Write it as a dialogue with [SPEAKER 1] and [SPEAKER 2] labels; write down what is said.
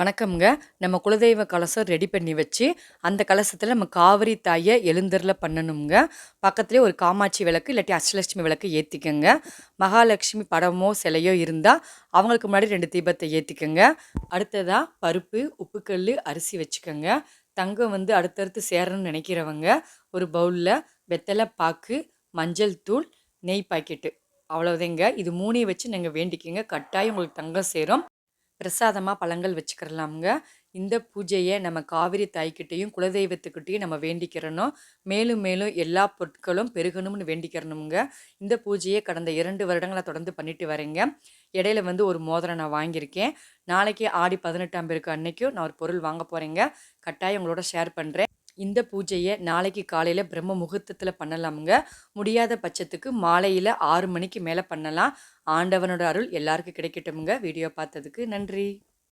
[SPEAKER 1] வணக்கம்ங்க. நம்ம குலதெய்வ கலசம் ரெடி பண்ணி வச்சு, அந்த கலசத்துல நம்ம காவிரி தாய எழுந்தருள பண்ணணும்ங்க. பக்கத்திலேயே ஒரு காமாட்சி விளக்கு, இல்லாட்டி அஷ்டலட்சுமி விளக்கு ஏத்திக்கங்க. மகாலட்சுமி படமோ, சிலையோ இருந்தா, அவங்களுக்கு முன்னாடி 2 தீபத்த ஏத்திக்கங்க. அடுத்ததா பருப்பு, உப்புக்கல்லு, அரிசி வச்சுக்கங்க. தங்கம் அடுத்தடுத்து சேரணும்னு நெனைக்கிறவங்க, ஒரு பவுல்ல வெத்தல பாக்கு, மஞ்சள் தூள், நெய் பாக்கெட்டு அவ்வளவுதாங்க. இது 3யும் வச்சு நீங்க வேண்டிக்கங்க. கட்டாயம் உங்களுக்கு தங்கம் சேரும். பிரசாதமா பழங்கள் வச்சுக்கிறலாம்ங்க. இந்த பூஜைய நம்ம காவிரி தாய்க்கிட்டயும், குலதெய்வத்துக்கிட்டயும் நம்ம வேண்டிக்கிறணும். மேலும் மேலும் எல்லா பொருட்களும் பெருகணும்னு வேண்டிக்கிறணும்ங்க. இந்த பூஜைய கடந்த 2 வருடங்களா தொடர்ந்து பண்ணிட்டு வரேங்க. இடையில ஒரு மோதிரம் நான் வாங்கியிருக்கேன். நாளைக்கு ஆடி 18ஆம் பெருக்கு அன்னைக்கும் நான் ஒரு பொருள் வாங்க போறேங்க. கட்டாயம் உங்களோட ஷேர் பண்றேன். இந்த பூஜைய நாளைக்கு காலையில பிரம்ம முகூர்த்தத்துல பண்ணலாம்ங்க. முடியாத பட்சத்துக்கு மாலையில 6 மணிக்கு மேல பண்ணலாம். ஆண்டவனோட அருள் எல்லாருக்கும் கிடைக்கட்டும்ங்க. வீடியோ பார்த்ததுக்கு நன்றி.